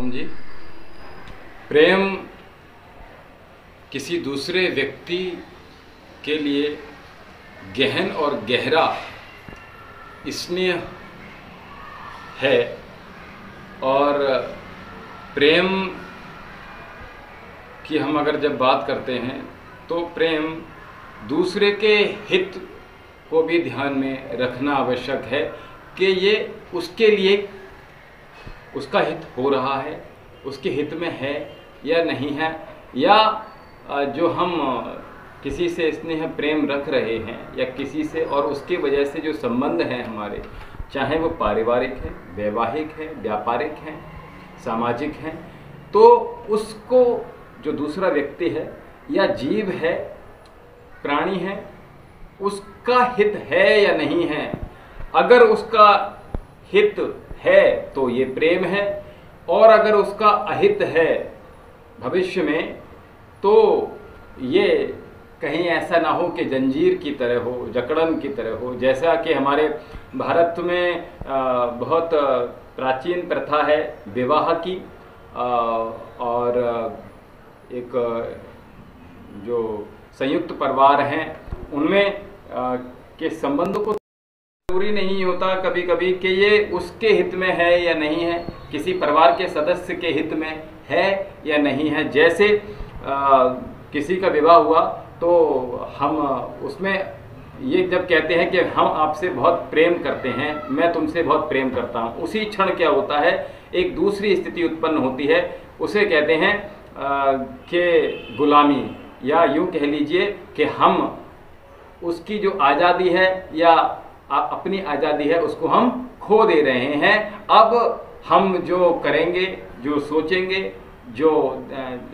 ओम जी। प्रेम किसी दूसरे व्यक्ति के लिए गहन और गहरा स्नेह है और प्रेम की हम अगर जब बात करते हैं तो प्रेम दूसरे के हित को भी ध्यान में रखना आवश्यक है कि ये उसके लिए उसका हित हो रहा है, उसके हित में है या नहीं है, या जो हम किसी से स्नेह प्रेम रख रहे हैं या किसी से और उसके वजह से जो संबंध हैं हमारे, चाहे वो पारिवारिक है, वैवाहिक है, व्यापारिक हैं, सामाजिक हैं, तो उसको जो दूसरा व्यक्ति है या जीव है, प्राणी है, उसका हित है या नहीं है। अगर उसका हित है तो ये प्रेम है, और अगर उसका अहित है भविष्य में तो ये कहीं ऐसा ना हो कि जंजीर की तरह हो, जकड़न की तरह हो। जैसा कि हमारे भारत में बहुत प्राचीन प्रथा है विवाह की, और एक जो संयुक्त परिवार हैं उनमें के संबंधों को जरूरी नहीं होता कभी कभी कि ये उसके हित में है या नहीं है, किसी परिवार के सदस्य के हित में है या नहीं है। जैसे किसी का विवाह हुआ तो हम उसमें ये जब कहते हैं कि हम आपसे बहुत प्रेम करते हैं, मैं तुमसे बहुत प्रेम करता हूँ, उसी क्षण क्या होता है, एक दूसरी स्थिति उत्पन्न होती है, उसे कहते हैं कि गुलामी, या यूँ कह लीजिए कि हम उसकी जो आज़ादी है या अपनी आज़ादी है उसको हम खो दे रहे हैं। अब हम जो करेंगे, जो सोचेंगे, जो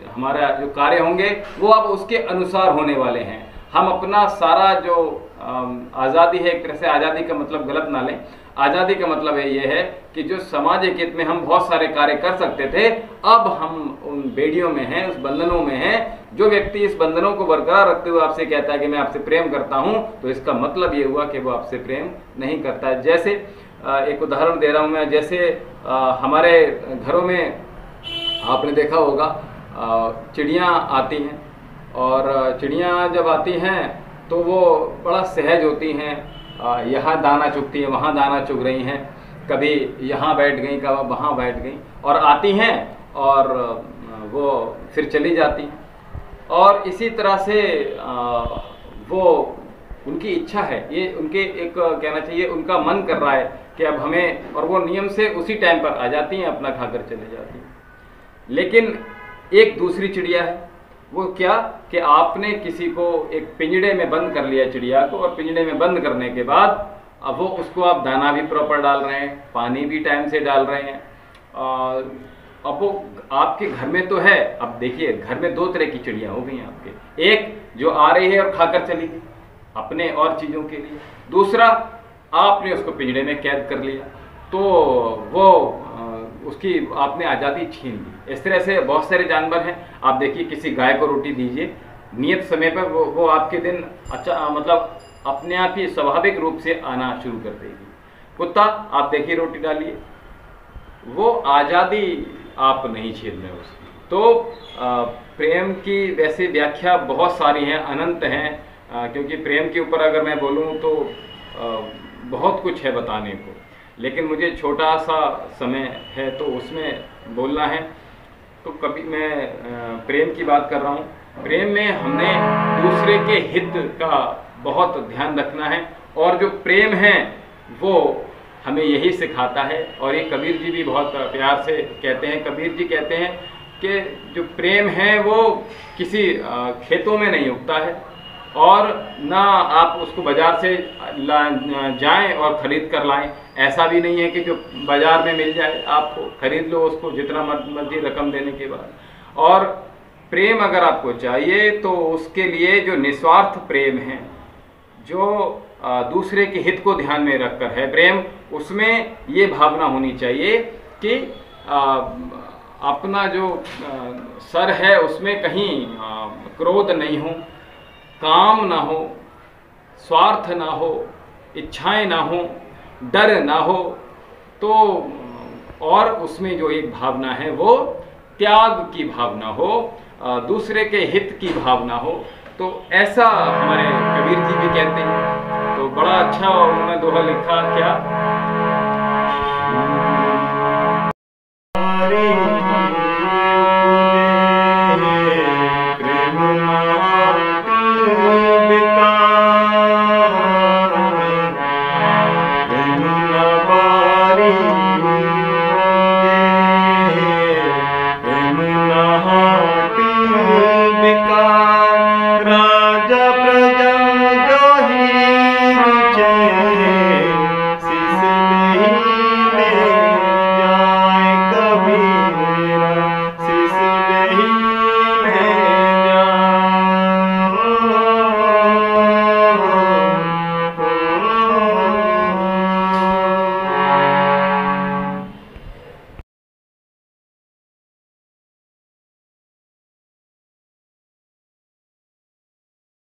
हमारा जो कार्य होंगे वो अब उसके अनुसार होने वाले हैं। हम अपना सारा जो आज़ादी है, एक तरह से आज़ादी का मतलब गलत ना लें, आज़ादी का मतलब ये है कि जो सामाजिक हित में हम बहुत सारे कार्य कर सकते थे, अब हम उन बेड़ियों में हैं, उस बंधनों में हैं। जो व्यक्ति इस बंधनों को बरकरार रखते हुए आपसे कहता है कि मैं आपसे प्रेम करता हूं, तो इसका मतलब ये हुआ कि वो आपसे प्रेम नहीं करता है। जैसे एक उदाहरण दे रहा हूं मैं, जैसे हमारे घरों में आपने देखा होगा चिड़ियाँ आती हैं, और चिड़ियाँ जब आती हैं तो वो बड़ा सहज होती हैं, यहाँ दाना चुगती हैं, वहाँ दाना चुग रही हैं, कभी यहाँ बैठ गई, कभी वहाँ बैठ गई, और आती हैं और वो फिर चली जाती हैं। और इसी तरह से वो उनकी इच्छा है, ये उनके एक कहना चाहिए उनका मन कर रहा है कि अब हमें, और वो नियम से उसी टाइम पर आ जाती हैं, अपना खाकर चले जाती हैं। लेकिन एक दूसरी चिड़िया है, वो क्या कि आपने किसी को एक पिंजड़े में बंद कर लिया चिड़िया को, और पिंजड़े में बंद करने के बाद अब वो उसको आप दाना भी प्रॉपर डाल रहे हैं, पानी भी टाइम से डाल रहे हैं, और अब वो आपके घर में तो है। अब देखिए घर में दो तरह की चिड़िया हो गई हैं आपके, एक जो आ रही है और खाकर चली गई अपने और चीज़ों के लिए, दूसरा आपने उसको पिंजड़े में कैद कर लिया, तो वो उसकी आपने आज़ादी छीन ली। इस तरह से बहुत सारे जानवर हैं। आप देखिए किसी गाय को रोटी दीजिए, नियत समय पर वो आपके दिन अच्छा मतलब अपने आप ही स्वाभाविक रूप से आना शुरू कर देगी। कुत्ता आप देखिए रोटी डालिए, वो आज़ादी आप नहीं छीन रहे उसकी। तो प्रेम की वैसे व्याख्या बहुत सारी हैं, अनंत हैं, क्योंकि प्रेम के ऊपर अगर मैं बोलूँ तो बहुत कुछ है बताने को, लेकिन मुझे छोटा सा समय है तो उसमें बोलना है। तो कभी मैं प्रेम की बात कर रहा हूँ, प्रेम में हमने दूसरे के हित का बहुत ध्यान रखना है, और जो प्रेम है वो हमें यही सिखाता है। और ये कबीर जी भी बहुत प्यार से कहते हैं, कबीर जी कहते हैं कि जो प्रेम है वो किसी खेतों में नहीं उगता है, और ना आप उसको बाज़ार से जाएं और ख़रीद कर लाएं। ऐसा भी नहीं है कि जो बाज़ार में मिल जाए आपको खरीद लो उसको जितना मर्जी रकम देने के बाद। और प्रेम अगर आपको चाहिए तो उसके लिए जो निस्वार्थ प्रेम है, जो दूसरे के हित को ध्यान में रखकर है प्रेम, उसमें ये भावना होनी चाहिए कि अपना जो सर है उसमें कहीं क्रोध नहीं हो, काम ना हो, स्वार्थ ना हो, इच्छाएं ना हो, डर ना हो। तो और उसमें जो एक भावना है वो त्याग की भावना हो, दूसरे के हित की भावना हो। तो ऐसा हमारे कबीर जी भी कहते हैं। तो बड़ा अच्छा उन्होंने दोहा लिखा क्या